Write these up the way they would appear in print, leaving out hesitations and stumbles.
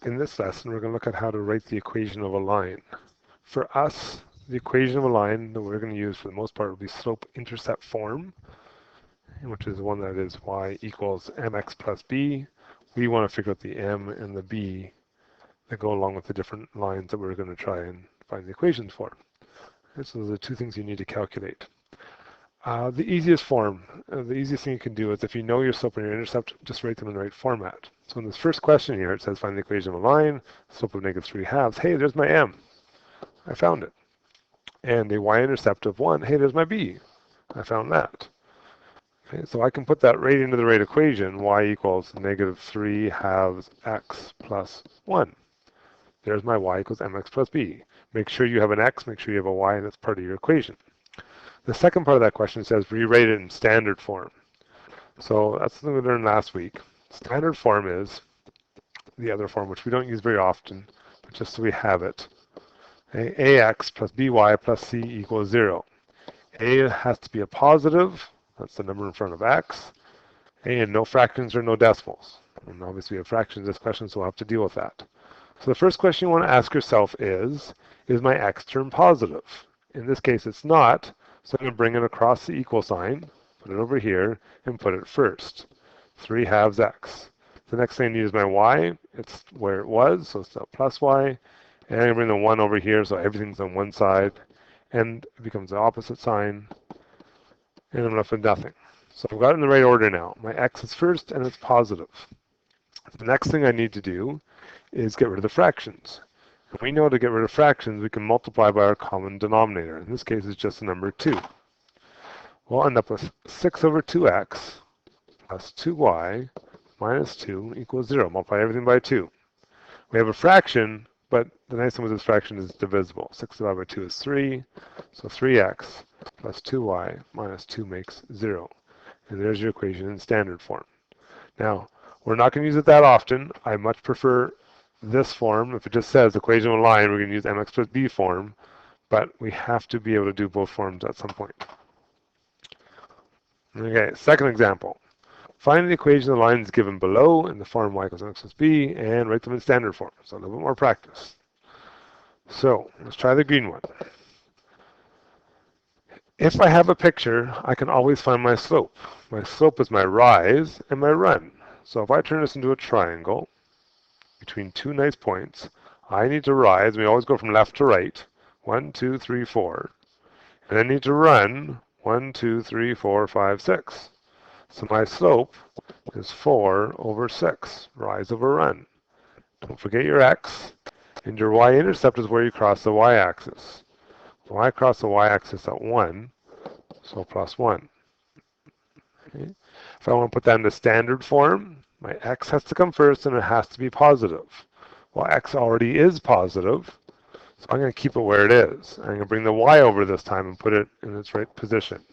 In this lesson, we're going to look at how to write the equation of a line. For us, the equation of a line that we're going to use for the most part will be slope-intercept form, which is one that is y equals mx plus b. We want to figure out the m and the b that go along with the different lines that we're going to try and find the equations for. Okay, so those are two things you need to calculate. The easiest thing you can do is if you know your slope and your intercept, just write them in the right format. So in this first question here, it says find the equation of a line, slope of -3/2. Hey, there's my m. I found it. And a y-intercept of 1. Hey, there's my b. I found that. Okay, so I can put that right into the right equation. Y equals -3/2 x plus 1. There's my y equals mx plus b. Make sure you have an x, make sure you have a y, and that's part of your equation. The second part of that question says rewrite it in standard form. So that's something we learned last week. Standard form is the other form, which we don't use very often, but just so we have it. Ax plus by plus c equals 0. A has to be a positive. That's the number in front of x. And no fractions or no decimals. And obviously we have fractions in this question, so we'll have to deal with that. So the first question you want to ask yourself is my x term positive? In this case, it's not. So I'm going to bring it across the equal sign, put it over here, and put it first. 3/2 x. The next thing I need is my y. It's where it was, so it's a plus y. And I'm going to bring the 1 over here, so everything's on one side. And it becomes the opposite sign. And I'm left with nothing. So I've got it in the right order now. My x is first, and it's positive. The next thing I need to do is get rid of the fractions. If we know to get rid of fractions, we can multiply by our common denominator. In this case, it's just the number 2. We'll end up with 6 over 2x plus 2y minus 2 equals 0. Multiply everything by 2. We have a fraction, but the nice thing with this fraction is divisible. 6 divided by 2 is 3, so 3x plus 2y minus 2 makes 0. And there's your equation in standard form. Now, we're not going to use it that often. I much prefer this form. If it just says equation of a line, we're going to use mx plus b form, but we have to be able to do both forms at some point. Okay, second example. Find the equation of the lines given below in the form y equals mx plus b and write them in standard form. So a little bit more practice. So let's try the green one. If I have a picture, I can always find my slope. My slope is my rise and my run. So if I turn this into a triangle between two nice points, I need to rise. We always go from left to right. 1, 2, 3, 4. And I need to run 1, 2, 3, 4, 5, 6. So my slope is 4 over 6, rise over run. Don't forget your x. And your y-intercept is where you cross the y-axis. So I cross the y-axis at 1, so plus 1. Okay. If I want to put that into standard form, my x has to come first and it has to be positive. Well, x already is positive, so I'm going to keep it where it is. I'm going to bring the y over this time and put it in its right position.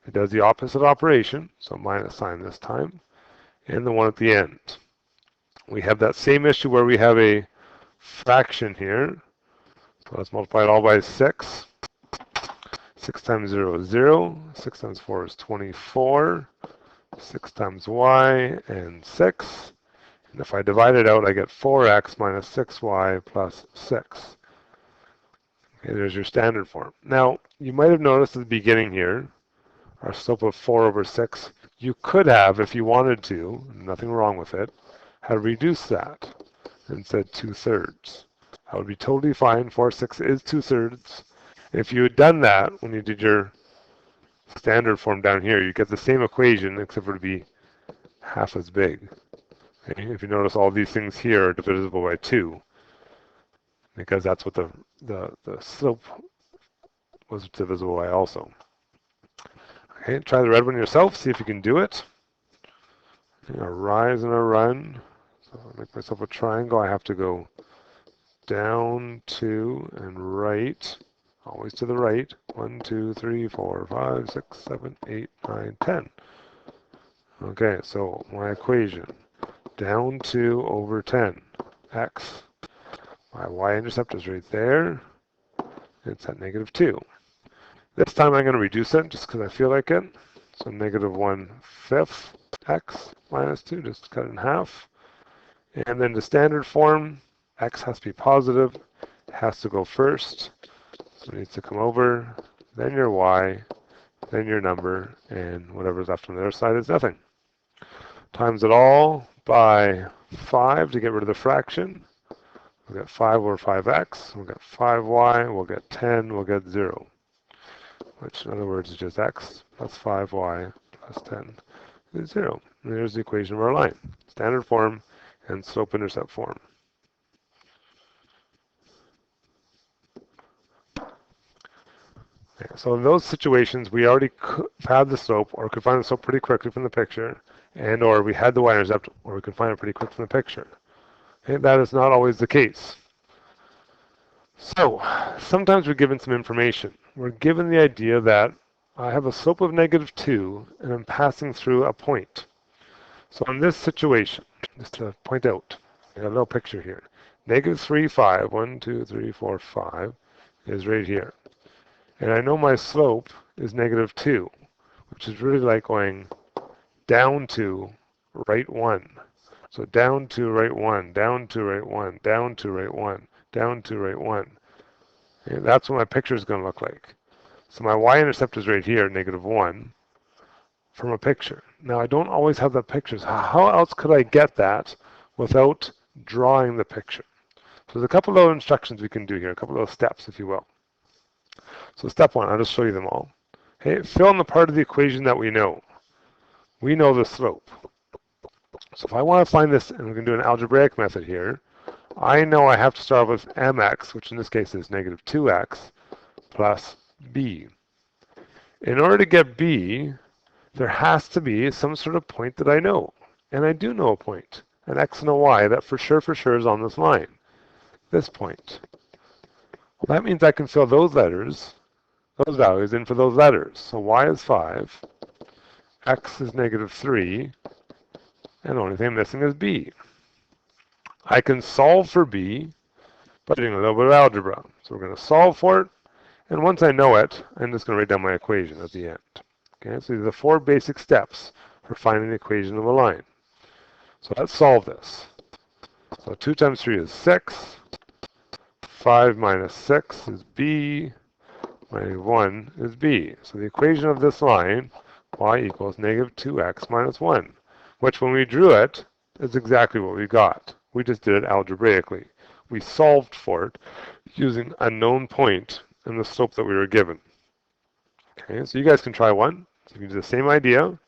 It does the opposite operation, so minus sign this time, and the 1 at the end. We have that same issue where we have a fraction here. So let's multiply it all by 6. 6 times 0 is 0. 6 times 4 is 24. 6 times y and 6. And if I divide it out, I get 4x minus 6y plus 6. Okay, there's your standard form. Now, you might have noticed at the beginning here, our slope of 4 over 6, you could have, if you wanted to, nothing wrong with it, have reduced that and said 2/3. That would be totally fine. 4/6 is 2/3. If you had done that when you did your standard form down here, you get the same equation except for it to be half as big. Okay? If you notice, all these things here are divisible by 2 because that's what the slope was divisible by also. Okay, try the red one yourself, see if you can do it. Okay, a rise and a run. So I'll make myself a triangle. I have to go down, 2, and right. Always to the right. 1, 2, 3, 4, 5, 6, 7, 8, 9, 10. Okay, so my equation. Down 2 over 10. X. My y-intercept is right there. It's at -2. This time I'm going to reduce it just because I feel like it. So -1/5 x minus 2, just cut it in half. And then the standard form, x has to be positive, it has to go first, so it needs to come over, then your y, then your number, and whatever's left on the other side is nothing. Times it all by 5 to get rid of the fraction. We'll get 5 over 5x, we'll get 5y, we'll get 10, we'll get 0, which in other words is just x plus 5y plus 10 is 0. And there's the equation of our line, standard form and slope-intercept form. Okay, so in those situations, we already had the slope, or could find the slope pretty quickly from the picture, and or we had the y-intercept, or we could find it pretty quick from the picture. Okay, that is not always the case. So sometimes we're given some information. We're given the idea that I have a slope of -2, and I'm passing through a point. So in this situation, just to point out, I got a little picture here. -3, 5, 1, 2, 3, 4, 5 is right here. And I know my slope is -2, which is really like going down to right 1. So down to right 1, down to right 1, down to right 1, down to right 1. And that's what my picture is going to look like. So my y-intercept is right here, -1, from a picture. Now I don't always have the pictures. How else could I get that without drawing the picture? So there's a couple of instructions we can do here, a couple of steps, if you will. So step 1, I'll just show you them all. Okay, fill in the part of the equation that we know. We know the slope. So if I want to find this, and we're going to do an algebraic method here, I know I have to start with mx, which in this case is -2x, plus b. In order to get b, there has to be some sort of point that I know. And I do know a point, an x and a y, that for sure is on this line, this point. Well, that means I can fill those letters, those values in for those letters. So y is 5, x is -3, and the only thing I'm missing is b. I can solve for b by doing a little bit of algebra. So we're going to solve for it, and once I know it, I'm just going to write down my equation at the end. Okay, so these are the 4 basic steps for finding the equation of a line. So let's solve this. So 2 times 3 is 6. 5 minus 6 is b. Minus 1 is b. So the equation of this line, y equals -2x minus 1, which when we drew it, is exactly what we got. We just did it algebraically. We solved for it using a known point and the slope that we were given. Okay, so you guys can try one. So you can do the same idea.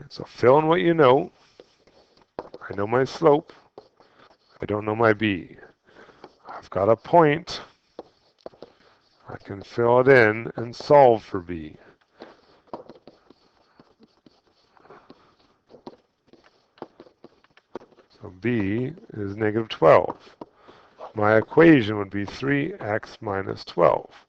So fill in what you know. I know my slope. I don't know my b. I've got a point. I can fill it in and solve for b. So b is -12. My equation would be 3x minus 12.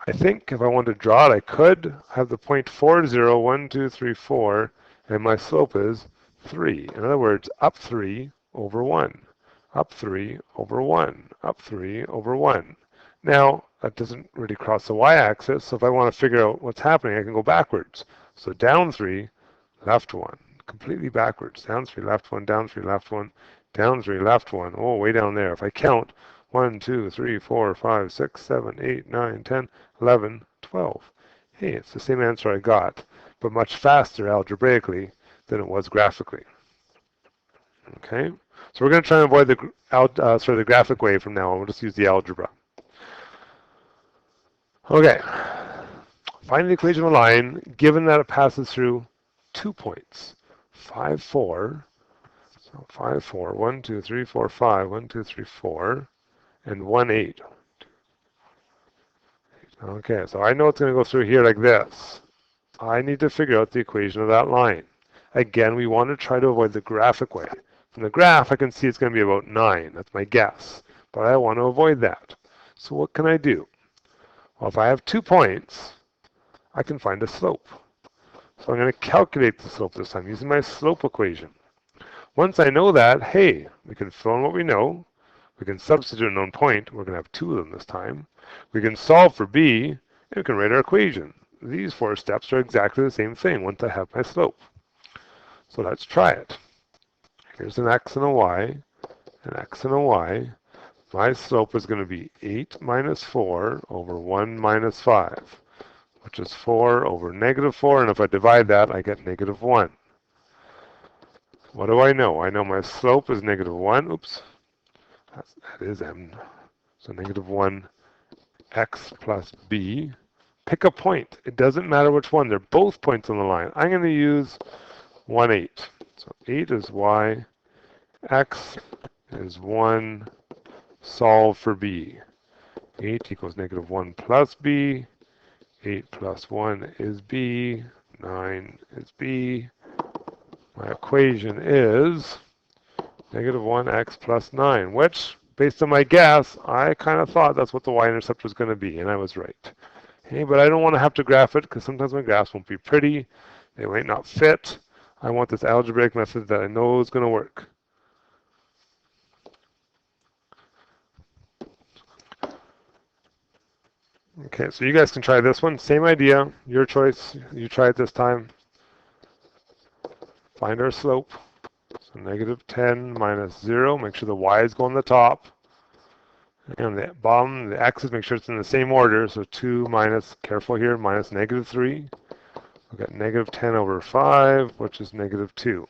I think if I wanted to draw it, I could have the point 4, 0, 1, 2, 3, 4, and my slope is 3. In other words, up 3 over 1. Up 3 over 1. Up 3 over 1. Now, that doesn't really cross the y-axis, so if I want to figure out what's happening, I can go backwards. So down 3, left 1. Completely backwards. Down 3, left 1, down 3, left 1, down 3, left 1. Oh, way down there. If I count, 1, 2, 3, 4, 5, 6, 7, 8, 9, 10, 11, 12. Hey, it's the same answer I got, but much faster algebraically than it was graphically. Okay, so we're going to try and avoid the graphic way from now on. We'll just use the algebra. Okay, find the equation of a line given that it passes through 2 points. 5, 4. So 5, 4. 1, 2, 3, 4, 5. 1, 2, 3, 4. And 1, 8. Okay, so I know it's going to go through here like this. I need to figure out the equation of that line. Again, we want to try to avoid the graphic way. From the graph, I can see it's going to be about 9. That's my guess. But I want to avoid that. So what can I do? Well, if I have 2 points, I can find a slope. So I'm going to calculate the slope this time using my slope equation. Once I know that, hey, we can fill in what we know. We can substitute a known point. We're going to have 2 of them this time. We can solve for b, and we can write our equation. These 4 steps are exactly the same thing once I have my slope. So let's try it. Here's an x and a y, an x and a y, my slope is going to be 8 minus 4 over 1 minus 5, which is 4 over negative 4, and if I divide that, I get negative 1. What do I know? I know my slope is negative 1. Oops, that is m. So negative 1 x plus b. Pick a point. It doesn't matter which one. They're both points on the line. I'm going to use 1, 8. So 8 is y. X is 1. Solve for b. 8 equals negative 1 plus b. 8 plus 1 is b. 9 is b. My equation is negative 1x plus 9, which, based on my guess, I kind of thought that's what the y-intercept was going to be, and I was right. Okay, but I don't want to have to graph it, because sometimes my graphs won't be pretty. They might not fit. I want this algebraic method that I know is going to work. Okay, so you guys can try this one. Same idea, your choice. You try it this time. Find our slope. So negative 10 minus 0. Make sure the y's go on the top. And the bottom, the x's, make sure it's in the same order. So 2 minus, careful here, minus negative 3. We've got negative 10 over 5, which is negative 2.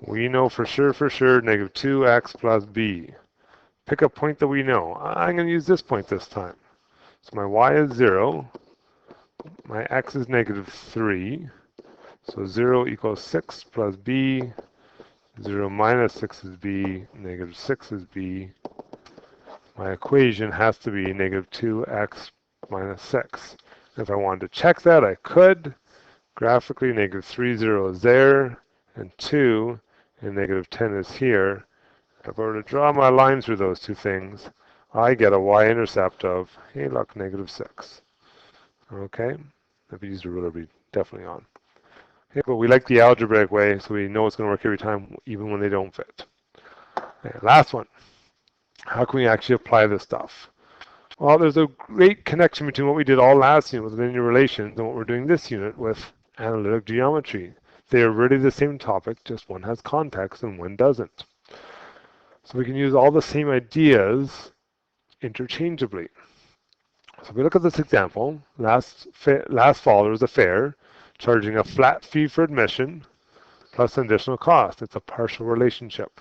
We know for sure, negative 2x plus b. Pick a point that we know. I'm going to use this point this time. So my y is 0. My x is negative 3. So 0 equals 6 plus b. 0 minus 6 is b. Negative 6 is b. My equation has to be negative 2x minus 6. If I wanted to check that, I could. Graphically, negative 3, 0 is there, and 2, and negative 10 is here. If I were to draw my line through those two things, I get a y-intercept of, hey look, negative 6. Okay? If you use a ruler, it'll be definitely on. Okay, but we like the algebraic way, so we know it's going to work every time, even when they don't fit. Okay, last one. How can we actually apply this stuff? Well, there's a great connection between what we did all last unit with linear relations and what we're doing this unit with analytic geometry. They are really the same topic, just one has context and one doesn't. So we can use all the same ideas interchangeably. So if we look at this example, last fall there was a fair charging a flat fee for admission plus an additional cost. It's a partial relationship.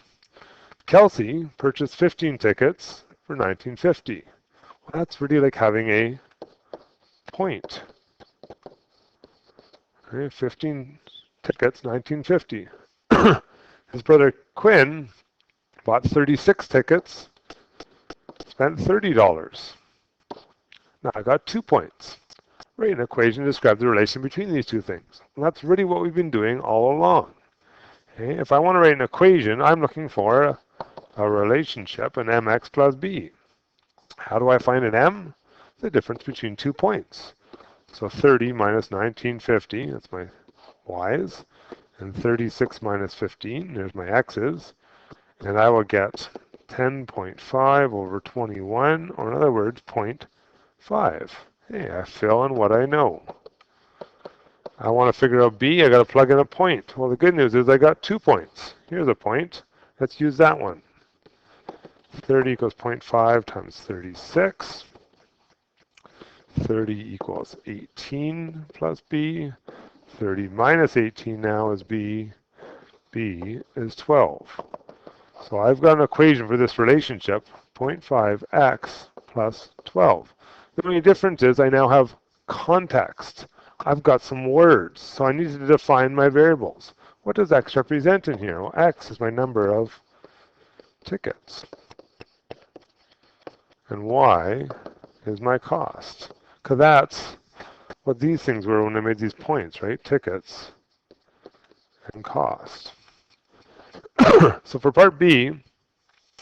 Kelsey purchased 15 tickets for $19.50. Well, that's really like having a point. Okay, 15 tickets, $19.50. His brother Quinn bought 36 tickets, spent $30. Now I got 2 points. Write an equation to describe the relation between these two things. And that's really what we've been doing all along. Okay, if I want to write an equation, I'm looking for a relationship, an mx plus b. How do I find an m? The difference between 2 points. So 30 minus 1950, that's my y's, and 36 minus 15, there's my x's, and I will get 10.5 over 21, or in other words, 0.5. Hey, I fill in what I know. I want to figure out b, I got to plug in a point. Well, the good news is I got 2 points. Here's a point. Let's use that one. 30 equals 0.5 times 36. 30 equals 18 plus b. 30 minus 18 now is b. b is 12. So I've got an equation for this relationship, 0.5x plus 12. The only difference is I now have context. I've got some words, so I need to define my variables. What does x represent in here? Well, x is my number of tickets. And y is my cost. Because that's what these things were when I made these points, right? Tickets and cost. So for part B,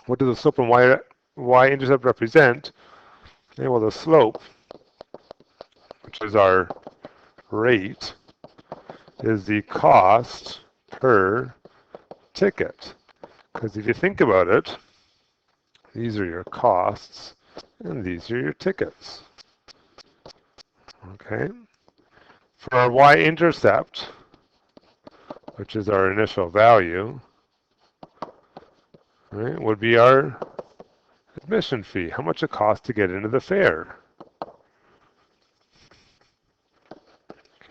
what does the slope and y-intercept represent? Okay, well, the slope, which is our rate, is the cost per ticket. Because if you think about it, these are your costs, and these are your tickets. Okay? For our y-intercept, which is our initial value, right, would be our admission fee, how much it costs to get into the fair.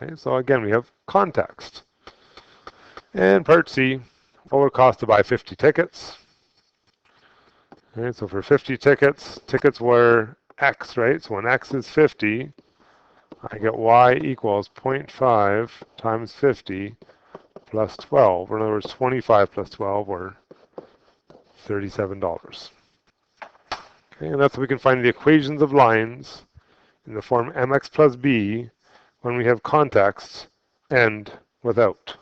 Okay, so again, we have context. And part C, what would it cost to buy 50 tickets? Okay, so for 50 tickets, tickets were X, right? So when X is 50, I get Y equals 0.5 times 50 plus 12. Or in other words, 25 plus 12 or $37. Okay, and that's how we can find the equations of lines in the form mx plus b when we have context and without.